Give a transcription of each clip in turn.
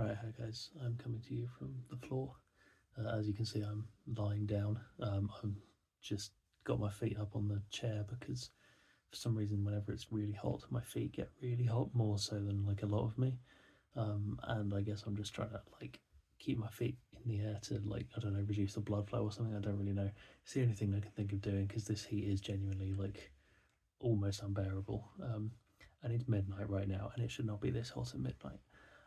Alright, hi guys, I'm coming to you from the floor. As you can see, I'm lying down. I've just got my feet up on the chair because for some reason, whenever it's really hot, my feet get really hot, more so than like a lot of me. And I guess I'm just trying to like keep my feet in the air to like, I don't know, reduce the blood flow or something. I don't really know. It's the only thing I can think of doing because this heat is genuinely like almost unbearable. And it's midnight right now, and it should not be this hot at midnight.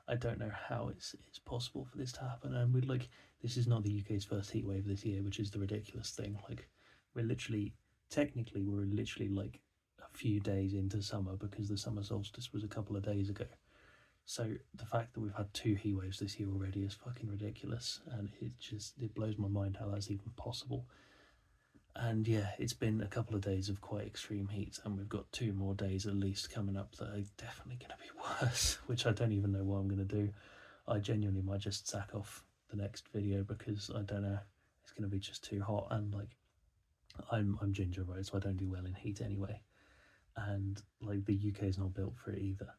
I don't know how it's possible for this to happen. And we're like, this is not the UK's first heat wave this year, which is the ridiculous thing. Like, we're literally like a few days into summer because the summer solstice was a couple of days ago. So the fact that we've had two heat waves this year already is fucking ridiculous, and it blows my mind how that's even possible. And yeah, it's been a couple of days of quite extreme heat, and we've got 2 more days at least coming up that are definitely going to be worse, which I don't even know what I'm going to do. I genuinely might just sack off the next video because I don't know, it's going to be just too hot. And like, I'm ginger, right, so I don't do well in heat anyway, and like the UK is not built for it either.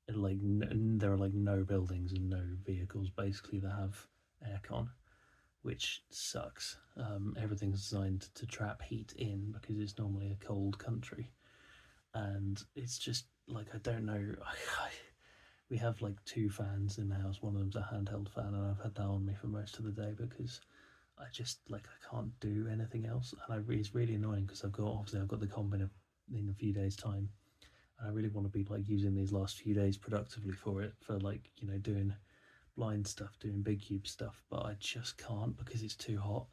And like there are like no buildings and no vehicles basically that have aircon, which sucks. Everything's designed to trap heat in because it's normally a cold country, and it's just like, I don't know. We have like 2 fans in the house. One of them's a handheld fan, and I've had that on me for most of the day because I just like, I can't do anything else, and it's really annoying because I've got the combine in a few days' time, and I really want to be like using these last few days productively for it, for like, you know, doing blind stuff, doing big cube stuff, but I just can't because it's too hot.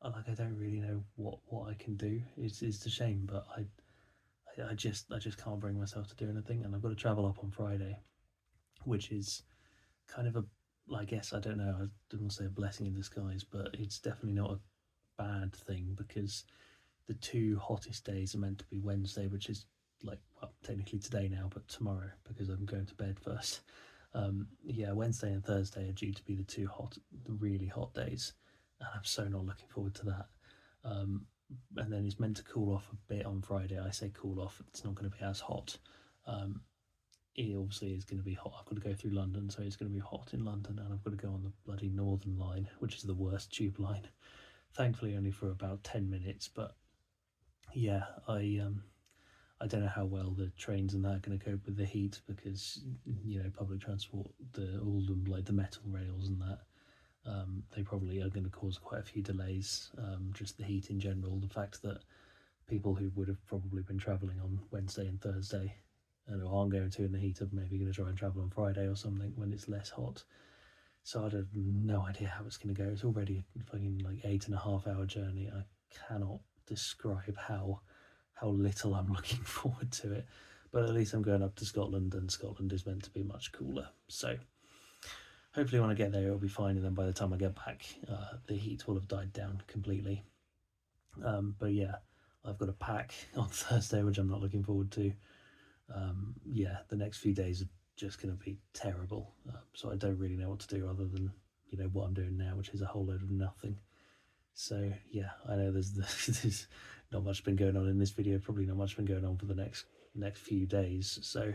I don't really know what I can do. It's a shame, but I just can't bring myself to do anything, and I've got to travel up on Friday, which is kind of a, I guess, I don't know, I didn't say a blessing in disguise, but it's definitely not a bad thing because the 2 hottest days are meant to be Wednesday, which is like, well, technically today now, but tomorrow because I'm going to bed first. Yeah, Wednesday and Thursday are due to be the really hot days, and I'm so not looking forward to that. And then it's meant to cool off a bit on Friday. I say cool off; it's not going to be as hot. It obviously is going to be hot. I've got to go through London, so it's going to be hot in London, and I've got to go on the bloody Northern Line, which is the worst tube line. Thankfully, only for about 10 minutes, but yeah, I don't know how well the trains and that are going to cope with the heat because, you know, public transport, all the like the metal rails and that, they probably are going to cause quite a few delays. Just the heat in general, the fact that people who would have probably been travelling on Wednesday and Thursday and who aren't going to in the heat are maybe going to try and travel on Friday or something when it's less hot. So I have no idea how it's going to go. It's already a fucking like 8.5 hour journey. I cannot describe how little I'm looking forward to it, but at least I'm going up to Scotland, and Scotland is meant to be much cooler, so hopefully when I get there it'll be fine, and then by the time I get back the heat will have died down completely. But yeah, I've got a pack on Thursday which I'm not looking forward to. Yeah, the next few days are just going to be terrible, so I don't really know what to do other than, you know, what I'm doing now, which is a whole load of nothing. So yeah, I know there's not much been going on in this video, probably not much been going on for the next few days, so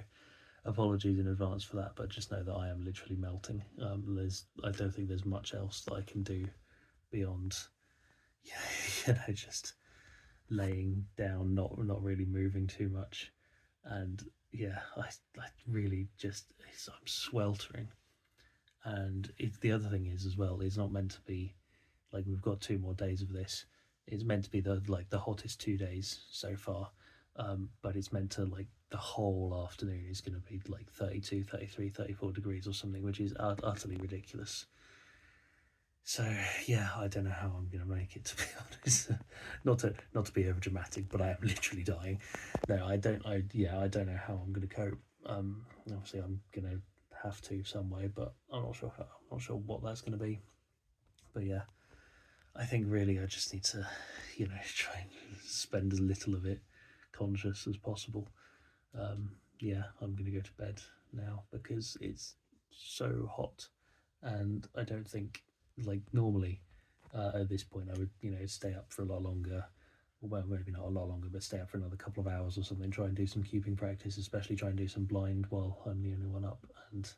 apologies in advance for that, but just know that I am literally melting. I don't think there's much else that I can do beyond, you know, just laying down, not really moving too much, and yeah, I really just, I'm sweltering. And the other thing is as well, it's not meant to be like, we've got 2 more days of this. It's meant to be the hottest 2 days so far, but it's meant to, like, the whole afternoon is going to be like 32, 33, 34 degrees or something, which is utterly ridiculous. So yeah, I don't know how I'm going to make it, to be honest. not to be over dramatic, but I am literally dying. No, I don't know how I'm going to cope. Obviously I'm going to have to some way, but I'm not sure what that's going to be. But yeah, I think really I just need to, you know, try and spend as little of it conscious as possible. Yeah, I'm going to go to bed now because it's so hot, and I don't think, like, normally at this point I would, you know, stay up for a lot longer. Well, maybe not a lot longer, but stay up for another couple of hours or something, try and do some cubing practice, especially try and do some blind while I'm the only one up. And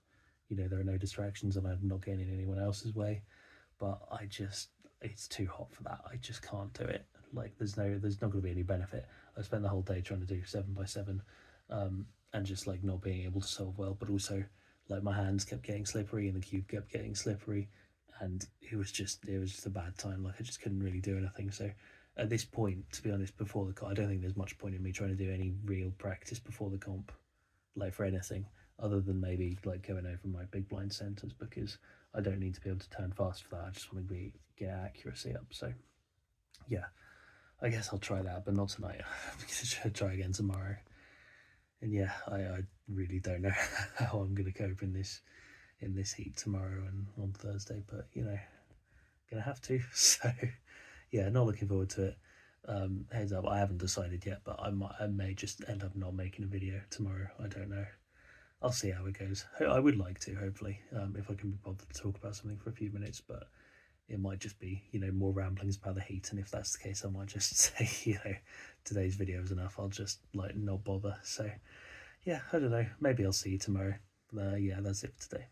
you know, there are no distractions and I'm not getting in anyone else's way. But it's too hot for that. I just can't do it. Like there's not going to be any benefit. I spent the whole day trying to do 7 by 7, and just like not being able to solve well, but also like my hands kept getting slippery and the cube kept getting slippery, and it was just a bad time. Like I just couldn't really do anything. So at this point, to be honest, before the comp, I don't think there's much point in me trying to do any real practice before the comp, like for anything other than maybe like going over my big blind centers, because I don't need to be able to turn fast for that. I just want to get accuracy up. So yeah, I guess I'll try that, but not tonight. I'm going to try again tomorrow. And yeah, I really don't know how I'm going to cope in this heat tomorrow and on Thursday, but you know, gonna have to. So yeah, not looking forward to it. Heads up, I haven't decided yet, but I may just end up not making a video tomorrow. I don't know. I'll see how it goes. I would like to, hopefully, if I can be bothered to talk about something for a few minutes, but it might just be, you know, more ramblings about the heat. And if that's the case, I might just say, you know, today's video is enough. I'll just like not bother. So yeah, I don't know. Maybe I'll see you tomorrow. Yeah, that's it for today.